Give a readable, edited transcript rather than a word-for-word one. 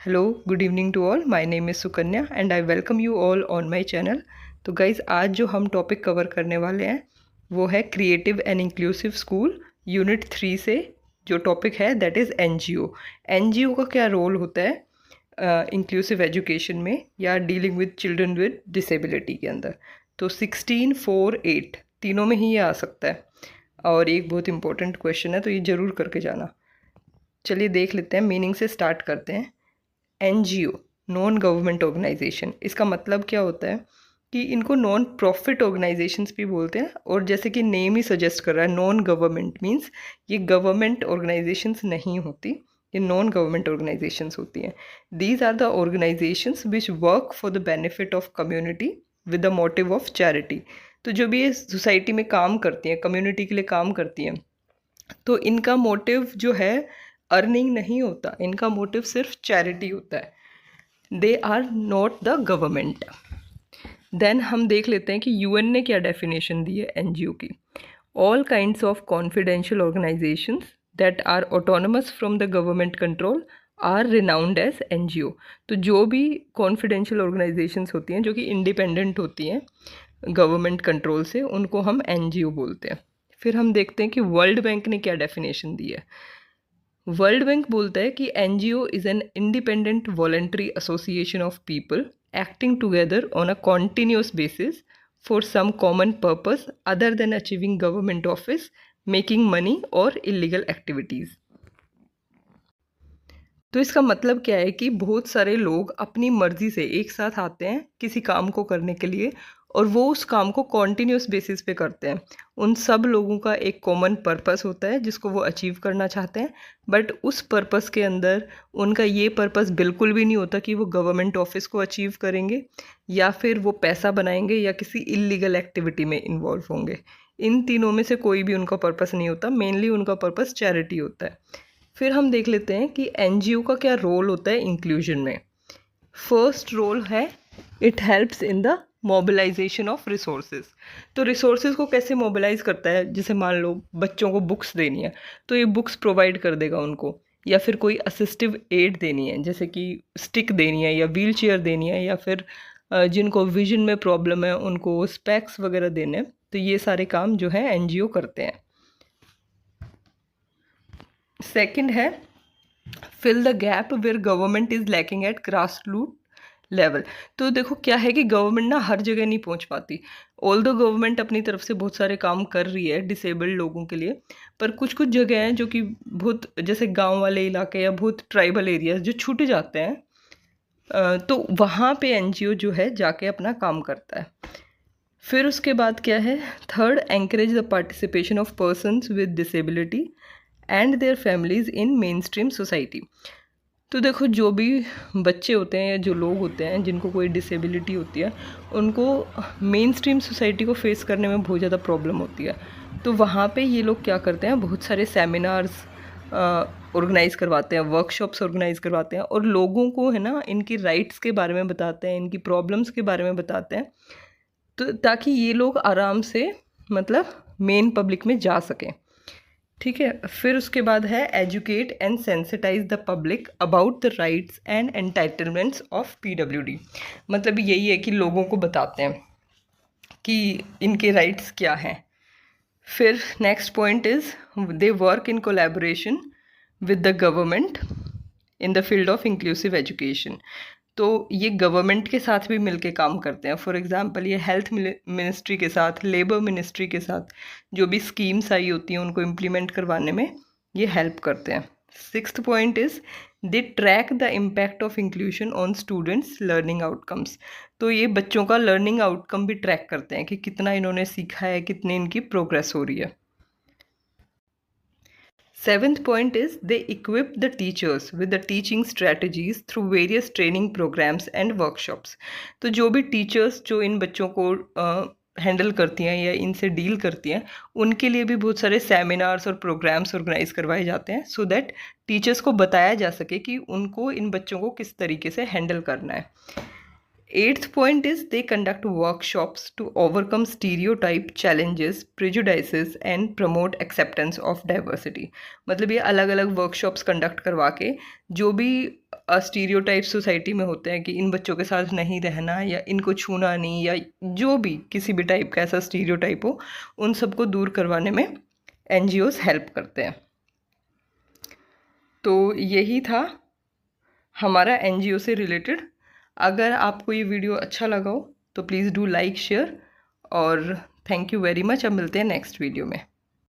Hello, good evening to all. My name is Sukanya and I welcome you all on my channel. तो guys आज जो हम topic cover करने वाले हैं वो है creative and inclusive school unit 3 से जो टॉपिक है दैट इज़ एनजीओ। एनजीओ का क्या रोल होता है इंक्लूसिव एजुकेशन में या dealing with children with disability के अंदर। तो 16, 4, 8 तीनों में ही ये आ सकता है और एक बहुत इंपॉर्टेंट क्वेश्चन है, तो ये ज़रूर करके जाना। चलिए देख लेते हैं, मीनिंग से स्टार्ट करते हैं। एनजीओ नॉन गवर्नमेंट ऑर्गेनाइजेशन, इसका मतलब क्या होता है कि इनको नॉन प्रॉफिट ऑर्गेनाइजेशंस भी बोलते हैं। और जैसे कि नेम ही सजेस्ट कर रहा है, नॉन गवर्नमेंट मींस ये गवर्नमेंट ऑर्गेनाइजेशंस नहीं होती, ये नॉन गवर्नमेंट ऑर्गेनाइजेशंस होती हैं। These are the organisations which work for the benefit of community with the motive of charity. तो जो भी ये सोसाइटी में काम करती हैं, कम्युनिटी के लिए काम करती हैं, तो इनका मोटिव जो है अर्निंग नहीं होता, इनका मोटिव सिर्फ चैरिटी होता है। They are not the government. Then हम देख लेते हैं कि यूएन ने क्या डेफिनेशन दी है एनजीओ की। All kinds of confidential organisations that are autonomous from the government control are renowned as NGO. तो जो भी कॉन्फिडेंशियल ऑर्गेनाइजेशंस होती हैं जो कि इंडिपेंडेंट होती हैं गवर्नमेंट कंट्रोल से, उनको हम एनजीओ बोलते हैं। फिर हम देखते हैं कि वर्ल्ड बैंक ने क्या डेफिनेशन दी है। वर्ल्ड बैंक बोलता है कि NGO is an independent voluntary association of people acting together on a continuous basis for some common purpose other than achieving government office, making money और इलीगल एक्टिविटीज़। तो इसका मतलब क्या है कि बहुत सारे लोग अपनी मर्जी से एक साथ आते हैं किसी काम को करने के लिए और वो उस काम को कॉन्टिन्यूस बेसिस पे करते हैं। उन सब लोगों का एक कॉमन पर्पस होता है जिसको वो अचीव करना चाहते हैं, बट उस पर्पस के अंदर उनका ये पर्पस बिल्कुल भी नहीं होता कि वो गवर्नमेंट ऑफिस को अचीव करेंगे या फिर वो पैसा बनाएंगे या किसी इलीगल एक्टिविटी में इन्वॉल्व होंगे। इन तीनों में से कोई भी उनका पर्पस नहीं होता, मेनली उनका पर्पस चैरिटी होता है। फिर हम देख लेते हैं कि एनजीओ का क्या रोल होता है इंक्लूजन में। फर्स्ट रोल है it helps in the mobilisation of resources. तो रिसोर्सेज को कैसे मोबिलाइज करता है, जैसे मान लो बच्चों को बुक्स देनी है तो ये बुक्स प्रोवाइड कर देगा उनको, या फिर कोई असिस्टिव एड देनी है जैसे कि स्टिक देनी है या व्हील चेयर देनी है, या फिर जिनको विजन में प्रॉब्लम है उनको स्पेक्स वगैरह देने हैं। तो ये सारे काम जो है एनजीओ करते हैं। सेकंड है fill the gap where government is lacking at grass root level. तो देखो क्या है कि गवर्नमेंट ना हर जगह नहीं पहुंच पाती। ऑल्दो गवर्नमेंट अपनी तरफ से बहुत सारे काम कर रही है डिसेबल्ड लोगों के लिए, पर कुछ कुछ जगह हैं जो कि बहुत, जैसे गांव वाले इलाके या बहुत ट्राइबल एरियाज जो छूट जाते हैं, तो वहाँ पे एनजीओ जो है जाके अपना काम करता है। फिर उसके बाद क्या है, third encourage the participation of persons with disability and their families in mainstream society. तो देखो जो भी बच्चे होते हैं या जो लोग होते हैं जिनको कोई डिसेबिलिटी होती है, उनको मेन स्ट्रीम सोसाइटी को फेस करने में बहुत ज़्यादा प्रॉब्लम होती है। तो वहाँ पे ये लोग क्या करते हैं, बहुत सारे सेमिनार्स ऑर्गेनाइज़ करवाते हैं, वर्कशॉप्स ऑर्गेनाइज़ करवाते हैं और लोगों को है ना इनकी राइट्स के बारे में बताते हैं, इनकी प्रॉब्लम्स के बारे में बताते हैं, तो ताकि ये लोग आराम से मतलब मेन पब्लिक में जा सकें। ठीक है। फिर उसके बाद है educate and sensitise the public about the rights and entitlements of PWD. मतलब यही है कि लोगों को बताते हैं कि इनके राइट्स क्या हैं। फिर next point is they work in collaboration with the government in the field of inclusive education. तो ये गवर्नमेंट के साथ भी मिलके काम करते हैं। फॉर एग्जांपल ये हेल्थ मिनिस्ट्री के साथ, लेबर मिनिस्ट्री के साथ जो भी स्कीम्स आई होती हैं उनको इम्प्लीमेंट करवाने में ये हेल्प करते हैं। Sixth point is they track the impact of inclusion on students learning outcomes. तो ये बच्चों का लर्निंग आउटकम भी ट्रैक करते हैं कि कितना इन्होंने सीखा है, कितनी इनकी प्रोग्रेस हो रही है। Seventh point is they equip the teachers with the teaching strategies through various training programs and workshops. तो जो भी टीचर्स जो इन बच्चों को हैंडल करती हैं या इनसे डील करती हैं, उनके लिए भी बहुत सारे सेमिनार्स और प्रोग्राम्स ऑर्गेनाइज करवाए जाते हैं सो दैट टीचर्स को बताया जा सके कि उनको इन बच्चों को किस तरीके से हैंडल करना है। Eighth point is they conduct workshops to overcome stereotype challenges, prejudices and promote acceptance of diversity. मतलब ये अलग अलग वर्कशॉप्स कंडक्ट करवा के जो भी स्टीरियोटाइप सोसाइटी में होते हैं कि इन बच्चों के साथ नहीं रहना या इनको छूना नहीं, या जो भी किसी भी टाइप का ऐसा स्टीरियोटाइप हो, उन सबको दूर करवाने में एनजीओज हेल्प करते हैं। तो यही था हमारा एनजीओ से रिलेटेड। अगर आपको ये वीडियो अच्छा लगा हो तो प्लीज़ डू लाइक शेयर, और थैंक यू वेरी मच। अब मिलते हैं नेक्स्ट वीडियो में।